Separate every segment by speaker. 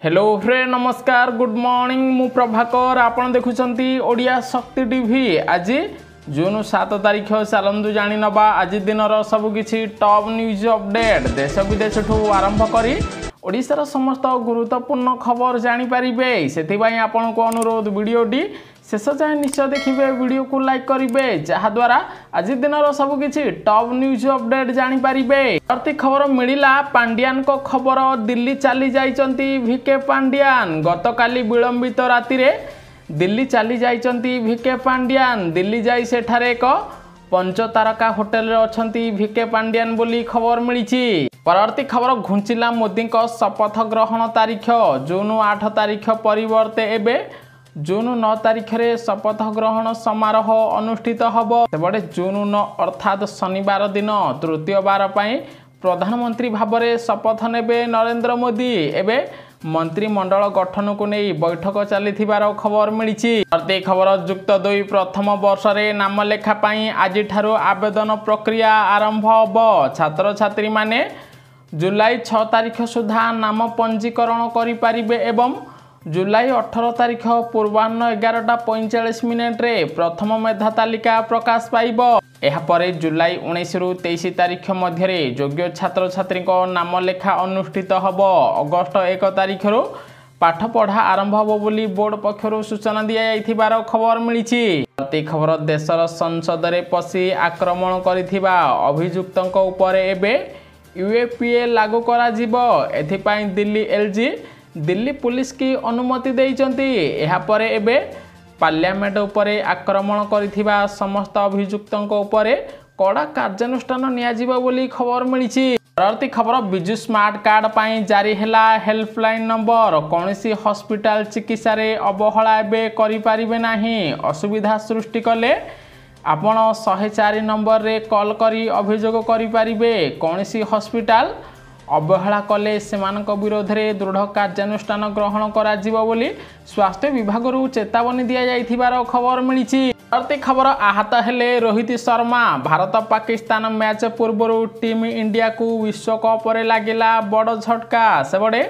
Speaker 1: Hello friend नमस्कार good morning मु प्रभाकर आपण देखुछंती ओडिया शक्ति टीवी। आज जून 7 तारिख चलतु जानी नबा आज दिनर सबकिछि टॉप न्यूज अपडेट देश विदेश आरंभ करी ओडिशार समस्त गुरुत्वपूर्ण खबर जानी पारिबे। सेथिबाई आपण को अनुरोध वीडियोटी शेष जाए निश्चय देखिए, वीडियो को लाइक करेंगे जहाद्वारा आज दिनर सबकिछि टॉप न्यूज अपडेट जानी पारिबे। प्रति खबर मिला पांड्यान को खबर दिल्ली चली जाइचंती वीके पांड्यान। गतकाली विलंबित राति रे दिल्ली चली जाइचंती वीके पांड्यान। दिल्ली जाई सेठारे एक 5 तारका होटेल रे अछंती वीके पांड्यान बोली खबर मिली। परवर्ती खबर घुंचिला मोदी को शपथ ग्रहण तारीख जून 8 तारीख परिवर्ते एबे जून 9 तारिख रे शपथ ग्रहण समारोह अनुष्ठित हब। सेबडे जून 9 अर्थात शनिवार दिन तृतीय बार पाई प्रधानमंत्री भाबरे शपथ नेबे नरेंद्र मोदी। एबे मंत्रिमंडल गठन को नहीं बैठक चली खबर मिली। प्रति खबर युक्त 2 प्रथम वर्ष रे नाम लेखा पाई आज ठारो आवेदन प्रक्रिया आरंभ हब। छात्र छात्री माने जुलाई 6 तारिख सुधा नाम पंजीकरण करि पारिबे एवं जुलाई 18 तारिख पूर्वाह्न 11:45 रे प्रथम मेधा तालिका प्रकाश पाइब। एहापरे जुलाई 19 रु 23 तारिख मध्य योग्य छात्र छात्री नाम लेखा अनुष्ठित हब। अगस्ट 1 तारिख रु पाठ पढ़ा आरंभ हब बोली बोर्ड पक्षर सूचना दि जाइथिबार खबर मिली। प्रति खबर देशर संसद रे पसी आक्रमण करिथिबा अभियुक्तक उपर एबे यूएपीए लागू करा जिवो। एथिपाई दिल्ली एलजी दिल्ली पुलिस की अनुमति देइचंती। एहा परे एबे पार्लियामेंट उपरे आक्रमण करिथिबा समस्त अभियुक्तक उपरे कड़ा कार्यानुष्ठान नियाजिबो बोली खबर मिली। परवर्ती खबर बिजु स्मार्ट कार्ड पाई जारी हैला हेल्पलाइन नंबर। कौनसी हॉस्पिटल चिकित्सा रे अवहेला एबे करि पारिबे नाही। असुविधा सृष्टि कले आपण 104 नंबर रे कॉल करी अभियोग करि पारिबे। कौनसी हॉस्पिटल अवहेला कले सेमानक विरोध में दृढ़ कार्यानुष्ठान ग्रहण करा जिवो बोली स्वास्थ्य विभाग चेतावनी दिया जाइथिबार खबर मिली। प्रति खबर आहत हेले रोहित शर्मा। भारत पाकिस्तान मैच पूर्व टीम इंडिया को विश्वकप रे लागिला बड़ झटका। सेबडे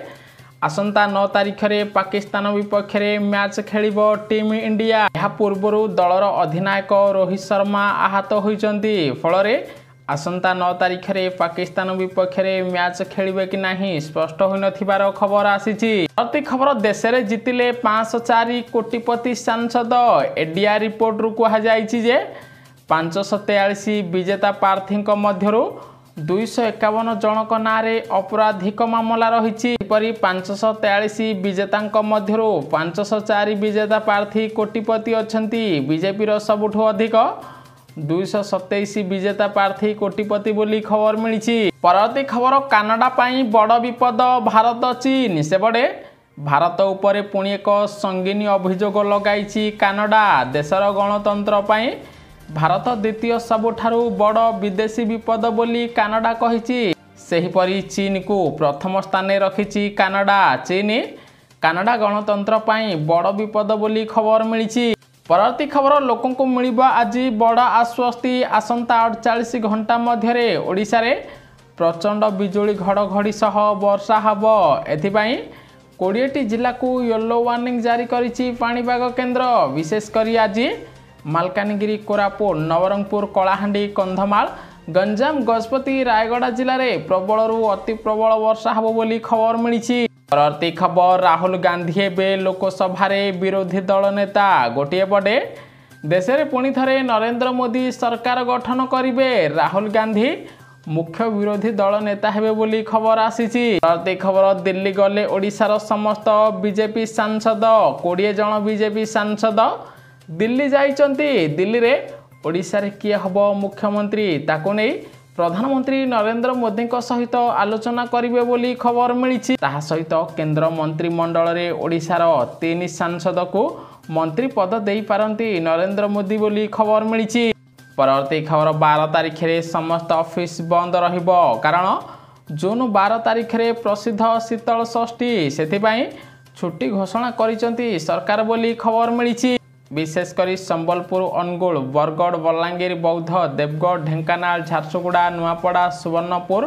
Speaker 1: आसंता 9 तारिख रे पाकिस्तान विपक्ष रे मैच खेलिबो टीम इंडिया। यह पूर्व दलर अधिनायक रोहित शर्मा आहत होइचंती। फलरे आसंता 9 तारिख रे पाकिस्तान विपक्ष रे मैच खेलिबे कि नाही स्पष्ट होई नथिबार खबर आसीची। प्रति खबर देश रे जितिले 504 कोटिपति सांसद। एडीआर रिपोर्ट रु कहा जायछि जे 543 विजेता प्रार्थी मध्यरु 251 जनक नारे अपराधिक मामला रहिछि। परि 543 विजेता मध्यरु 504 विजेता प्रार्थी कोटिपति अछंती। बीजेपी रो सबुठु अधिक 227 विजेता प्रार्थी कोटिपति बोली खबर मिली। परवर्ती खबर कानाडा पाई बड़ विपद भारत चीन। सेबडे भारत उपरे पुणी एक संगीन अभियोग लगाई कानाडा। देशर गणतंत्र पाई भारत द्वितीय सबुठारु बड़ विदेशी विपद बोली कानाडा कहिछि। सेहिपरि चीन को प्रथम स्थान रखिछि कानाडा। चीन कानाडा गणतंत्र पाई बड़ विपद बोली खबर मिली। परवर्ती खबर लोकों को मिलिबा आज बड़ आश्वस्ति। आसंता 48 घंटा मध्य ओडिशा रे प्रचंड बिजुली घड़घड़ी सह वर्षा हब। एथिपाई 20टी जिला को येलो वार्निंग जारी करिछि पाणीपाग केन्द्र। विशेषकर आज मालकानगिरी कोरापुट नवरंगपुर कलाहांडी कंधमाल गंजाम गजपति रायगड़ा जिले में प्रबल रु अति प्रबल वर्षा हब बोली खबर मिली। परवर्ती खबर राहुल गांधी एबे लोकसभा रे विरोधी दल नेता। गोटे पटे देश में पुणी थे नरेंद्र मोदी सरकार गठन करिवे। राहुल गांधी मुख्य विरोधी दल नेता हेबे बोली खबर आसीची। परवर्ती खबर दिल्ली गले ओडिशार समस्त बीजेपी सांसद। 20 जन बीजेपी सांसद दिल्ली जाइचंती। दिल्ली रे ओडिशा रे किए हबो मुख्यमंत्री ताको नै प्रधानमंत्री नरेंद्र मोदी सहित आलोचना करिवे बोली खबर मिली। ताहा सहित केंद्र मंत्रिमंडल रे ओडिशार 3 सांसद को मंत्री पद देई पारंती नरेंद्र मोदी बोली खबर मिली। परवर्ती खबर 12 तारिख रे समस्त ऑफिस बंद रहिबो कारण जून 12 तारिख रे प्रसिद्ध शीतल षष्ठी। सेथिपाई छुट्टी घोषणा करिसंती सरकार बोली खबर मिली। विशेषकर संबलपुर अनुगुल बरगढ़ बलांगीर बौद्ध देवगढ़ ढेंकानाल झारसुगुड़ा नुआपड़ा सुवर्णपुर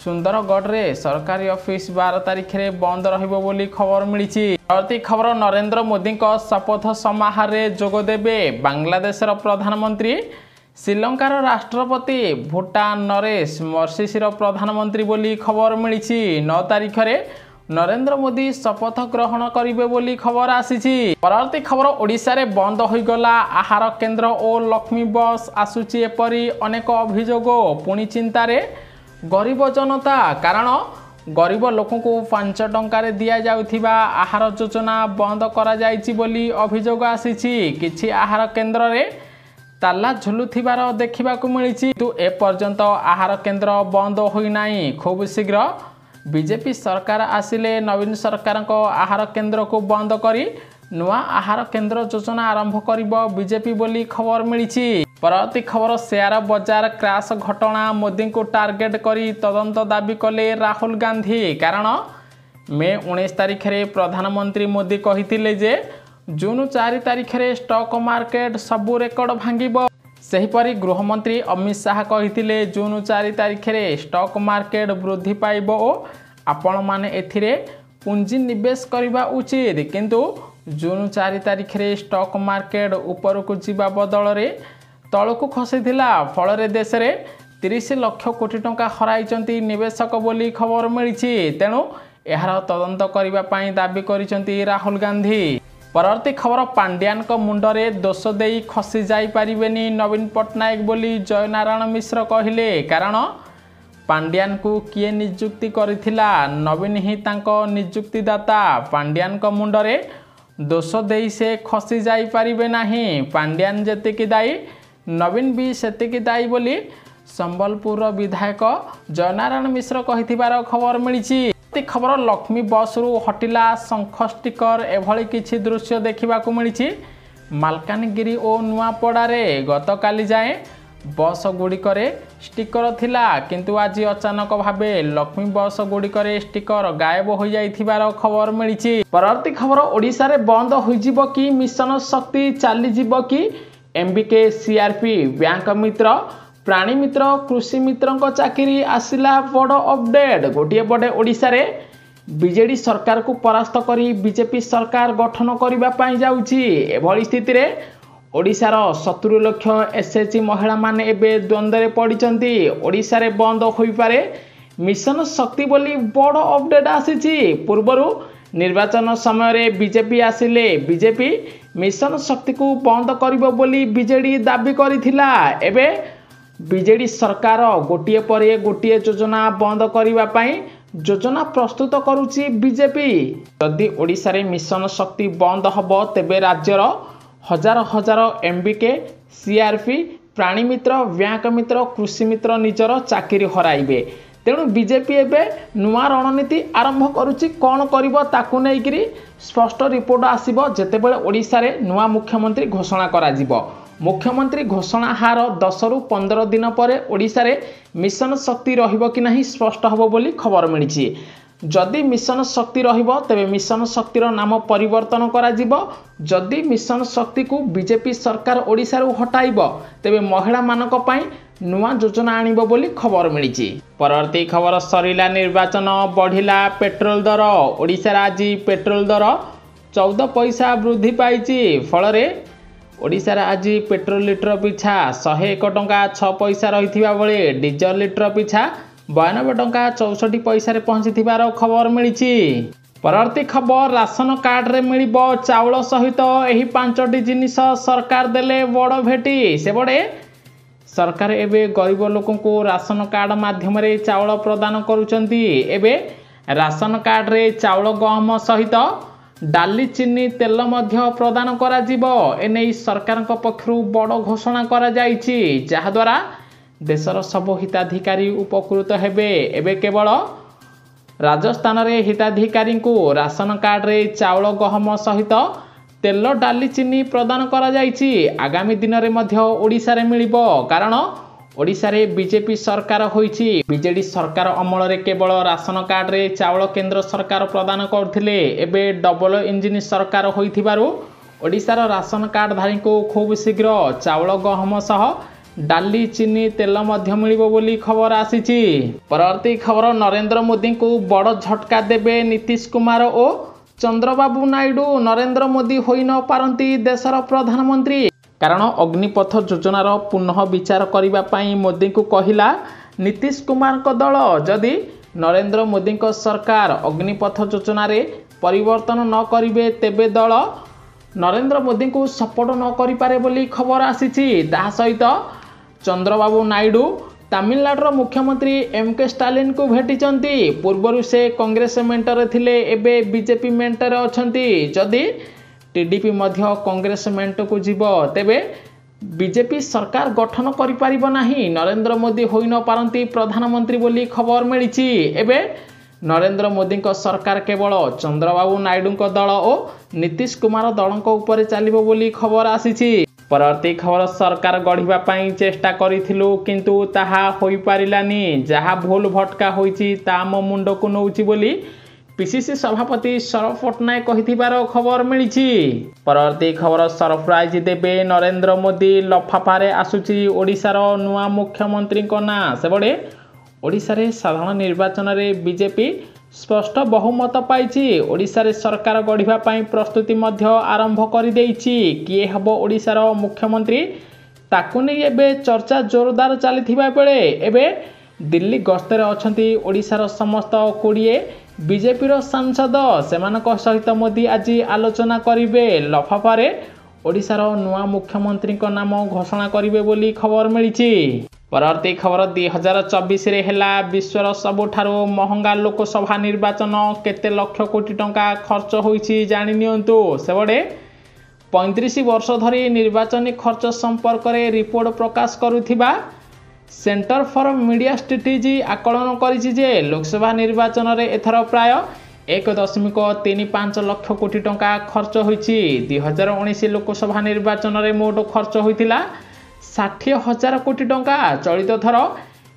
Speaker 1: ସୁନ୍ଦରଗଡ଼ରେ ସରକାରୀ ଅଫିସ 12 ତାରିଖରେ ବନ୍ଦ ରହିବ ବୋଲି ଖବର ମିଳିଛି। ପରବର୍ତ୍ତୀ ଖବର ନରେନ୍ଦ୍ର ମୋଦିଙ୍କ ଶପଥ ସମାରୋହରେ ଯୋଗ ଦେବେ ବାଂଲାଦେଶର ପ୍ରଧାନମନ୍ତ୍ରୀ, ଶ୍ରୀଲଙ୍କାର ରାଷ୍ଟ୍ରପତି, ଭୁଟାନ ନରେଶ, ମରିସସର ପ୍ରଧାନମନ୍ତ୍ରୀ ବୋଲି ଖବର ମିଳିଛି। 9 ତାରିଖରେ ନରେନ୍ଦ୍ର ମୋଦି ଶପଥ ଗ୍ରହଣ କରିବେ ବୋଲି ଖବର ଆସିଛି। ପରବର୍ତ୍ତୀ ଖବର ଓଡ଼ିଶାରେ ବନ୍ଦ ହୋଇଗଲା ଆହାର କେନ୍ଦ୍ର ଓ ଲକ୍ଷ୍ମୀ ବସ୍। ଆସୁଛି ଏପରି ଅନେକ ଅଭିଯୋଗ, ପୁଣି ଚିନ୍ତାରେ ଗରିବ ଜନତା, କାରଣ ଗରିବ ଲୋକଙ୍କୁ 5 ଟଙ୍କାରେ ଦିଆଯାଉଥିବା ଆହାର ଯୋଜନା ବନ୍ଦ କରାଯାଇଛି ବୋଲି ଅଭିଯୋଗ ଆସିଛି। କିଛି ଆହାର କେନ୍ଦ୍ରରେ ତାଲା ଝୁଲୁଥିବାର ଦେଖିବାକୁ ମିଳିଛି, କିନ୍ତୁ ଏପର୍ଯ୍ୟନ୍ତ ଆହାର କେନ୍ଦ୍ର ବନ୍ଦ ହୋଇନାହିଁ। ଖୁବ୍ ଶୀଘ୍ର ବିଜେପି ସରକାର ଆସିଲେ ନବୀନ ସରକାରଙ୍କ ଆହାର କେନ୍ଦ୍ରକୁ ବନ୍ଦ କରି ନୂଆ ଆହାର କେନ୍ଦ୍ର ଯୋଜନା ଆରମ୍ଭ କରିବ ବିଜେପି ବୋଲି ଖବର ମିଳିଛି। ପରବର୍ତ୍ତୀ ଖବର ସେୟାର ବଜାର କ୍ରାସ୍ ଘଟଣା, ମୋଦିଙ୍କୁ ଟାର୍ଗେଟ କରି ତଦନ୍ତ ଦାବି କଲେ ରାହୁଲ ଗାନ୍ଧୀ। କାରଣ ମେ 19 ତାରିଖରେ ପ୍ରଧାନମନ୍ତ୍ରୀ ମୋଦି କହିଥିଲେ ଯେ ଜୁନ 4 ତାରିଖରେ ଷ୍ଟକ୍ ମାର୍କେଟ ସବୁ ରେକର୍ଡ ଭାଙ୍ଗିବ। ସେହିପରି ଗୃହମନ୍ତ୍ରୀ ଅମିତ ଶାହ କହିଥିଲେ ଜୁନ 4 ତାରିଖରେ ଷ୍ଟକ୍ ମାର୍କେଟ ବୃଦ୍ଧି ପାଇବ ଓ ଆପଣମାନେ ଏଥିରେ ପୁଞ୍ଜି ନିବେଶ କରିବା ଉଚିତ। କିନ୍ତୁ ଜୁନ 4 ତାରିଖରେ ଷ୍ଟକ୍ ମାର୍କେଟ ଉପରକୁ ଯିବା ବଦଳରେ ତଳକୁ ଖସିଥିଲା, ଫଳରେ ଦେଶରେ 30 ଲକ୍ଷ କୋଟି ଟଙ୍କା ହରାଇଛନ୍ତି ନିବେଶକ ବୋଲି ଖବର ମିଳିଛି। ତେଣୁ ଏହାର ତଦନ୍ତ କରିବା ପାଇଁ ଦାବି କରିଛନ୍ତି ରାହୁଲ ଗାନ୍ଧୀ। ପରବର୍ତ୍ତୀ ଖବର ପାଣ୍ଡିଆନଙ୍କ ମୁଣ୍ଡରେ ଦୋଷ ଦେଇ ଖସି ଯାଇପାରିବେନି ନବୀନ ପଟ୍ଟନାୟକ ବୋଲି ଜୟନାରାୟଣ ମିଶ୍ର କହିଲେ। କାରଣ ପାଣ୍ଡିଆନଙ୍କୁ କିଏ ନିଯୁକ୍ତି କରିଥିଲା? ନବୀନ ହିଁ ତାଙ୍କ ନିଯୁକ୍ତିଦାତା। ପାଣ୍ଡିଆନଙ୍କ ମୁଣ୍ଡରେ ଦୋଷ ଦେଇ ସେ ଖସି ଯାଇପାରିବେ ନାହିଁ। ପାଣ୍ଡିଆନ ଯେତିକି ଦାୟୀ, ନବୀନ ବି ସେତିକି ଦାୟୀ ବୋଲି ସମ୍ବଲପୁରର ବିଧାୟକ ଜୟନାରାୟଣ ମିଶ୍ର କହିଥିବାର ଖବର ମିଳିଛି। ଖବର ଲକ୍ଷ୍ମୀ ବସ୍ରୁ ହଟିଲା ଶଙ୍ଖ ଷ୍ଟିକର, ଏଭଳି କିଛି ଦୃଶ୍ୟ ଦେଖିବାକୁ ମିଳିଛି ମାଲକାନଗିରି ଓ ନୂଆପଡ଼ାରେ। ଗତକାଲି ଯାଏଁ ବସ୍ ଗୁଡ଼ିକରେ ଷ୍ଟିକର ଥିଲା, କିନ୍ତୁ ଆଜି ଅଚାନକ ଭାବେ ଲକ୍ଷ୍ମୀ ବସ୍ ଗୁଡ଼ିକରେ ଷ୍ଟିକର ଗାୟବ ହୋଇଯାଇଥିବାର ଖବର ମିଳିଛି। ପରବର୍ତ୍ତୀ ଖବର ଓଡ଼ିଶାରେ ବନ୍ଦ ହୋଇଯିବ କି ମିଶନ ଶକ୍ତି, ଚାଲିଯିବ କି MBK, CRP, ବ୍ୟାଙ୍କ ମିତ୍ର, ପ୍ରାଣୀ ମିତ୍ର, କୃଷି ମିତ୍ରଙ୍କ ଚାକିରି? ଆସିଲା ବଡ଼ ଅପଡେଟ୍। ଗୋଟିଏ ପଟେ ଓଡ଼ିଶାରେ ବିଜେଡି ସରକାରକୁ ପରାସ୍ତ କରି ବିଜେପି ସରକାର ଗଠନ କରିବା ପାଇଁ ଯାଉଛି। ଏଭଳି ସ୍ଥିତିରେ ଓଡ଼ିଶାର 70 ଲକ୍ଷ SHG ମହିଳାମାନେ ଏବେ ଦ୍ୱନ୍ଦ୍ୱରେ ପଡ଼ିଛନ୍ତି। ଓଡ଼ିଶାରେ ବନ୍ଦ ହୋଇପାରେ ମିଶନ ଶକ୍ତି ବୋଲି ବଡ଼ ଅପଡେଟ୍ ଆସିଛି। ପୂର୍ବରୁ ନିର୍ବାଚନ ସମୟରେ ବିଜେପି ଆସିଲେ ବିଜେପି ମିଶନ ଶକ୍ତିକୁ ବନ୍ଦ କରିବ ବୋଲି ବିଜେଡି ଦାବି କରିଥିଲା। ଏବେ ବିଜେଡି ସରକାର ଗୋଟିଏ ପରେ ଗୋଟିଏ ଯୋଜନା ବନ୍ଦ କରିବା ପାଇଁ ଯୋଜନା ପ୍ରସ୍ତୁତ କରୁଛି ବିଜେପି। ଯଦି ଓଡ଼ିଶାରେ ମିଶନ ଶକ୍ତି ବନ୍ଦ ହେବ, ତେବେ ରାଜ୍ୟର ହଜାର ହଜାର MBK, CRP, ପ୍ରାଣୀ ମିତ୍ର, ବ୍ୟାଙ୍କ ମିତ୍ର, କୃଷି ମିତ୍ର ନିଜର ଚାକିରି ହରାଇବେ। ତେଣୁ ବିଜେପି ଏବେ ନୂଆ ରଣନୀତି ଆରମ୍ଭ କରୁଛି। କ'ଣ କରିବ ତାକୁ ନେଇକରି ସ୍ପଷ୍ଟ ରିପୋର୍ଟ ଆସିବ ଯେତେବେଳେ ଓଡ଼ିଶାରେ ନୂଆ ମୁଖ୍ୟମନ୍ତ୍ରୀ ଘୋଷଣା କରାଯିବ। ମୁଖ୍ୟମନ୍ତ୍ରୀ ଘୋଷଣା ହାର 10ରୁ 15 ଦିନ ପରେ ଓଡ଼ିଶାରେ ମିଶନ ଶକ୍ତି ରହିବ କି ନାହିଁ ସ୍ପଷ୍ଟ ହେବ ବୋଲି ଖବର ମିଳିଛି। ଯଦି ମିଶନ ଶକ୍ତି ରହିବ, ତେବେ ମିଶନ ଶକ୍ତିର ନାମ ପରିବର୍ତ୍ତନ କରାଯିବ। ଯଦି ମିଶନ ଶକ୍ତିକୁ ବିଜେପି ସରକାର ଓଡ଼ିଶାରୁ ହଟାଇବ, ତେବେ ମହିଳାମାନଙ୍କ ପାଇଁ ନୂଆ ଯୋଜନା ଆଣିବ ବୋଲି ଖବର ମିଳିଛି। ପରବର୍ତ୍ତୀ ଖବର ସରିଲା ନିର୍ବାଚନ, ବଢ଼ିଲା ପେଟ୍ରୋଲ ଦର। ଓଡ଼ିଶାରେ ଆଜି ପେଟ୍ରୋଲ ଦର 14 ପଇସା ବୃଦ୍ଧି ପାଇଛି। ଫଳରେ ଓଡ଼ିଶାରେ ଆଜି ପେଟ୍ରୋଲ ଲିଟର ପିଛା 101 ଟଙ୍କା 6 ପଇସା ରହିଥିବା ବେଳେ ଡିଜେଲ ଲିଟର ପିଛା 92 ଟଙ୍କା 64 ପଇସାରେ ପହଞ୍ଚିଥିବାର ଖବର ମିଳିଛି। ପରବର୍ତ୍ତୀ ଖବର ରାସନ କାର୍ଡରେ ମିଳିବ ଚାଉଳ ସହିତ ଏହି 5ଟି ଜିନିଷ ସରକାର ଦେଲେ ବଡ଼ ଭେଟି। ସେପଟେ ସରକାର ଏବେ ଗରିବ ଲୋକଙ୍କୁ ରାସନ କାର୍ଡ ମାଧ୍ୟମରେ ଚାଉଳ ପ୍ରଦାନ କରୁଛନ୍ତି। ଏବେ ରାସନ କାର୍ଡରେ ଚାଉଳ, ଗହମ ସହିତ ଡାଲି, ଚିନି, ତେଲ ମଧ୍ୟ ପ୍ରଦାନ କରାଯିବ। ଏନେଇ ସରକାରଙ୍କ ପକ୍ଷରୁ ବଡ଼ ଘୋଷଣା କରାଯାଇଛି, ଯାହାଦ୍ୱାରା ଦେଶର ସବୁ ହିତାଧିକାରୀ ଉପକୃତ ହେବେ। ଏବେ କେବଳ ରାଜସ୍ଥାନରେ ହିତାଧିକାରୀଙ୍କୁ ରାସନ କାର୍ଡରେ ଚାଉଳ, ଗହମ ସହିତ ତେଲ, ଡାଲି, ଚିନି ପ୍ରଦାନ କରାଯାଇଛି। ଆଗାମୀ ଦିନରେ ମଧ୍ୟ ଓଡ଼ିଶାରେ ମିଳିବ, କାରଣ ଓଡ଼ିଶାରେ ବିଜେପି ସରକାର ହୋଇଛି। ବିଜେଡି ସରକାର ଅମଳରେ କେବଳ ରାସନ କାର୍ଡରେ ଚାଉଳ କେନ୍ଦ୍ର ସରକାର ପ୍ରଦାନ କରୁଥିଲେ। ଏବେ ଡବଲ ଇଞ୍ଜିନ ସରକାର ହୋଇଥିବାରୁ ଓଡ଼ିଶାର ରାସନ କାର୍ଡଧାରୀଙ୍କୁ ଖୁବ୍ ଶୀଘ୍ର ଚାଉଳ, ଗହମ ସହ डाली चीनी तेल मिलिबो बोली खबर आसीची। परवर्ती खबर नरेंद्र मोदी को बड़ झटका देबे नीतीश कुमार और चंद्रबाबू नायडू। नरेंद्र मोदी होई न पारंती देशर प्रधानमंत्री कारण अग्निपथ योजनार पुनः विचार करने पाई मोदी को कहिला नीतीश कुमार को दल। जदि नरेंद्र मोदी को सरकार अग्निपथ योजना रे परिवर्तन न करिवे तेबे दल नरेंद्र मोदी को सपोर्ट न करि पारे बोली खबर आसीची। ता सहित चंद्रबाबू नायडू तमिलनाडुर मुख्यमंत्री एमके स्टालिन को भेटिचंती। पूर्वरु से कांग्रेस मेंटर थिले एबे बीजेपी मेंटर अछंती। जदि टीडीपी मध्य कांग्रेस मेंट को जीव तेबे बीजेपी सरकार गठन करि पारिबो नाही। नरेंद्र मोदी होई न पारंती प्रधानमंत्री बोली खबर मिलिची। एबे नरेंद्र मोदी को सरकार केवल चंद्रबाबू नायडू को दल और नीतीश कुमार दल ऊपर चलिबो बोली खबर आसीची। परवर्ती खबर सरकार गढ़िबा पई चेष्टा करिथिलु किंतु ताहा होई पारिलानी। जहा भूल भटका होईची ता मो मुंड को नौची बोली पीसीसी सभापति शरद पट्टनायक कहिथिबार खबर मिलिची। परवर्ती खबर सरप्राइज देबे नरेंद्र मोदी लफाफारे आसुची ओडिशार नुआ मुख्यमंत्री को ना। सेबडे ओडिशा रे साधारण निर्वाचन रे बीजेपी स्पष्ट बहुमत पाइची। ओडिशा रे सरकार गढ़िबा पई प्रस्तुति मध्य आरंभ कर देइची। किए हबो ओडिशार मुख्यमंत्री ताकु नै एबे चर्चा जोरदार चलीथिबा बेले एबे दिल्ली गस्तर अछंती ओडिशार समस्त 20 बीजेपी सांसद सेमानक सहित मोदी आज आलोचना करिवे। लफाफारे ओडिशार नुआ मुख्यमंत्री को नाम घोषणा करिवे बोली खबर मिलिची। परवर्ती खबर 2024 रे हेला विश्वर सबुठारु महंगा लोकसभा निर्वाचन केते लक्ष कोटी टंका खर्च होईची जानि नियंतु। सेबडे 35 वर्ष धरी निर्वाचन खर्च संपर्क में रिपोर्ट प्रकाश करुथिबा सेंटर फॉर मीडिया स्ट्रेटेजी आकलन करिछि जे लोकसभा निर्वाचन रे एथर प्राय 1.35 लाख कोटी टंका खर्च होईछि। 2019 लोकसभा निर्वाचन रे मोट खर्च होइतिला 60,000 कोटी टंका। चलित थर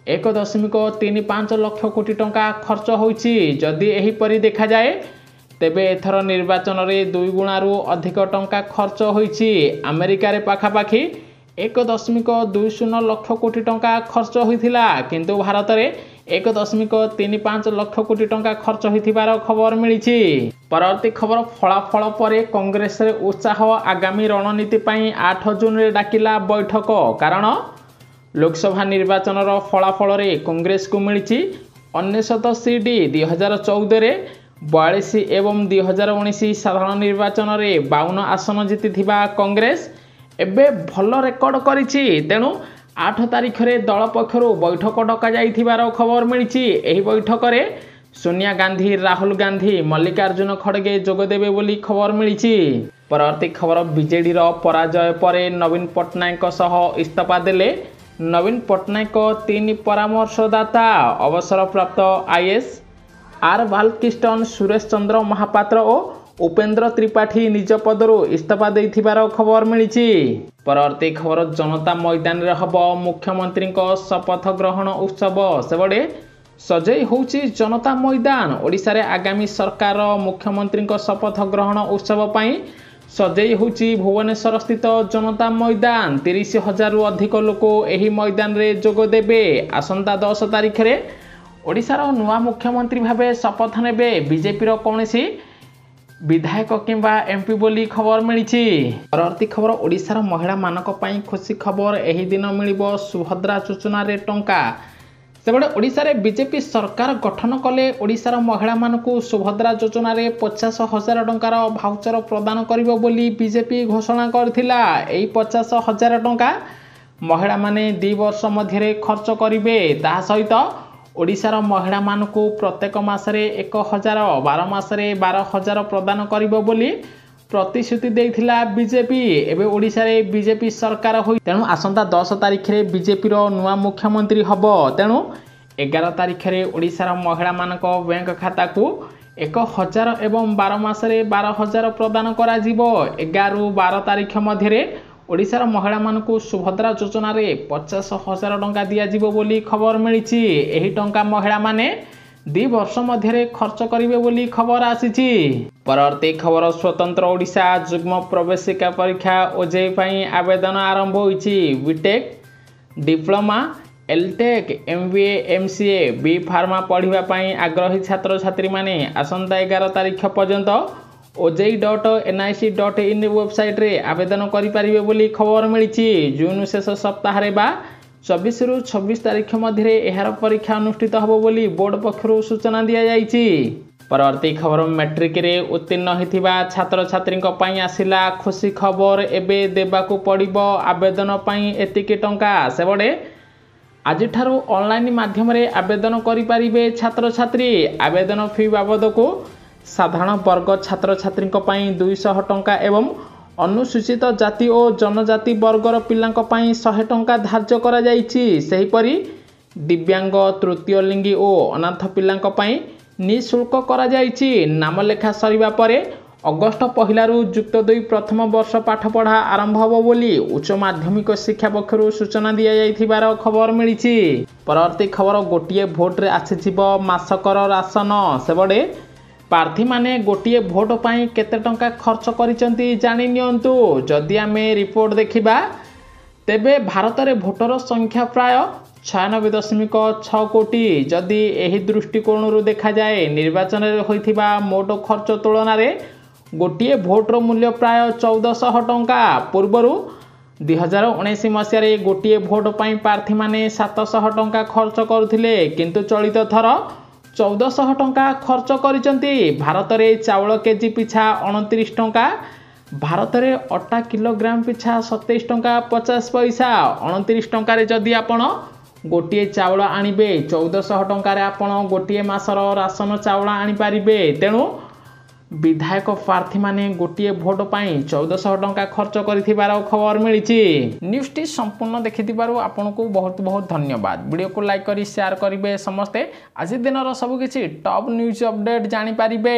Speaker 1: 1.35 लाख कोटी टंका खर्च होईछि। जदि एही परि देखा जाए तेबे एथर निर्वाचन रे 2 गुणारु अधिक टंका खर्च होईछि। अमेरिका रे पाखापाखी 1.20 लाख कोटी टंका खर्च होइथिला किंतु भारत रे 1.35 लाख कोटी टंका खर्च होइथिबार खबर मिलिछि। परवर्ती खबर फलाफल परे कांग्रेस रे उत्साह आगामी रणनीति पई 8 जून रे डाकिला बैठक। कारण लोकसभा निर्वाचन रो फलाफल रे कांग्रेस को मिलिछि 99 सीट। 2014 रे 42 एवं 2019 साधारण निर्वाचन रे 52 आसन जीतिथिबा कांग्रेस एबे भल रेकर्ड करिछि। तेणु 8 तारिख रे दल पक्षरु बैठक डका जाइथिबार खबर मिलिछि। एही बैठक रे सोनिया गांधी, राहुल गांधी, मल्लिकार्जुन खड़गे जोग देबे बोली खबर मिलिछि। परवर्ती खबर बीजेडी रो पराजय परे नवीन पट्टनायक सह इस्तीफा देले नवीन पट्टनायक 3 परामर्शदाता अवसर प्राप्त आईएएस आर बालकृष्ण, सुरेश चंद्र महापात्र और उपेंद्र त्रिपाठी निज पदरु इस्तीफा देथिबार खबर मिलिछि। परवर्ती खबर जनता मैदान रे हब मुख्यमंत्री को शपथ ग्रहण उत्सव। सेबडे सजई होउछि जनता मैदान। ओडिशा रे आगामी सरकार मुख्यमंत्री को शपथ ग्रहण उत्सव पई सजई होउछि भुवनेश्वर स्थित जनता मैदान। 30,000 रु अधिक लोक एही मैदान रे जोग देबे। आसंता 10 तारिख रे ओडिशार नुआ मुख्यमंत्री भाबे शपथ नेबे बीजेपी रो कोनसी विधायक किंबा एमपी बोली खबर मिलिछि। परवर्ती खबर ओडिशार महिला मानक पई खुशी खबर। एही दिन मिलिबो सुभद्रा योजना रे टंका। सेबडे ओडिशा रे बीजेपी सरकार गठन कले ओडिशार महिला मानकु सुभद्रा योजना रे 50,000 टंकार भाउचर प्रदान करिवो बोली बीजेपी घोषणा करथिला। एही 50,000 टंका महिला माने 2 वर्ष मध्यरे खर्च करिवे। ता सहित ओडिशार महिला मानकु प्रत्येक मासरे 1,000, 12 मासरे 12,000 प्रदान करिवो बोली प्रतिश्रुति देइथिला बीजेपी। एबे ओडिशा रे बीजेपी सरकार होई तेणु आसंता 10 तारिख रे बीजेपी रो नुआ मुख्यमंत्री हबो। तेणु 11 तारिख रे ओडिशार महिला मानक बैंक खाता को 1,000 एवं 12 मासरे 12,000 प्रदान करा जिवो। 11 रु 12 तारिख मध्यरे ओडिशार महिला मानकु सुभद्रा योजना रे 50,000 टंका दिया जिवो बोली खबर मिलिछि। एही टंका महिला माने 2 वर्ष मध्यरे खर्च करिवे बोली खबर आसीछि। परवर्ती खबर स्वतंत्र ओडिशा युग्म प्रवेशिका परीक्षा ओजेई पई आवेदन आरंभ होईछि। बीटेक डिप्लोमा एलटेक एमबीए एमसीए बी फार्मा पढ़ाई आग्रही छात्र छात्री माने आसंता 11 तारीख पर्यंत oj.nic.in वेबसाइट रे आवेदन करें बोली खबर मिली। जून शेष सप्ताह बा 24 रु 26 तारीख मध्य यार परीक्षा अनुष्ठित होब बोली बोर्ड पक्षर सूचना दि जाइए। परवर्ती खबर मैट्रिक रे उत्तीर्ण होता छात्र छात्री आसला खुशी खबर एबे देबाकू पड़िबो आवेदन पई एतिकी टंका सेबडे आज ठारू ऑनलाइन माध्यम रे आवेदन करि परिबे छात्र छात्री। आवेदन फी बाबद को साधारण वर्ग छात्र छात्री 200 टंका एवं अनुसूचित जाति और जनजाति वर्गर पिलांक 100 टंका धार्य करा जाइछि। सेहिपरि दिव्यांग तृतीय लिंगी और अनाथ पिलांक निःशुल्क करा जाइछि। नामलेखा सरिबा परे अगस्ट 1 रु युक्त 2 प्रथम वर्ष पाठपढ़ा आरंभ होब बोली उच्च माध्यमिक शिक्षा पक्षर सूचना दि जाइथिबार खबर मिली। परवर्ती खबर गोटिए भोट रे आसीथिबो मासकर राशन सेबडे प्रार्थी माने गोटिए भोट पाई केते टंका खर्च करिसंती जानि नियंतु। जदि आमे रिपोर्ट देखिबा तेबे भारत रे भोटर संख्या प्राय 96.6 कोटी। जदि एही दृष्टिकोण रू देखा जाए निर्वाचन रे होइथिबा मोट खर्च तुलन रे गोटिए भोटर मूल्य प्राय 1400 टंका। पूर्वरु 2019 मसीह रे गोटिए भोट पाई प्रार्थी माने 700 टंका खर्च करुथिले किंतु चलित थर 1400 टंका खर्च करिसंती। भारत रे चाउल केजी पिछा 29 टंका, भारत रे अटा किलोग्राम पिछा 27 टंका 50 पैसा। 29 टंका रे जदि आपण गोटिए चाउल आनिबे 1400 टंका रे आपण गोटिए मासर राशन चाउल आनी पारिबे। तेणु विधायक प्रार्थी माने गोटिए भोट पाई 1400 टंका खर्च करिथिबार खबर मिली। न्यूज टी संपूर्ण देखिथिबारु आपनको बहुत बहुत धन्यवाद। वीडियो को लाइक करी शेयर करिवे समस्ते। आज दिन सबकिछि टॉप न्यूज अपडेट जानि पारिबे।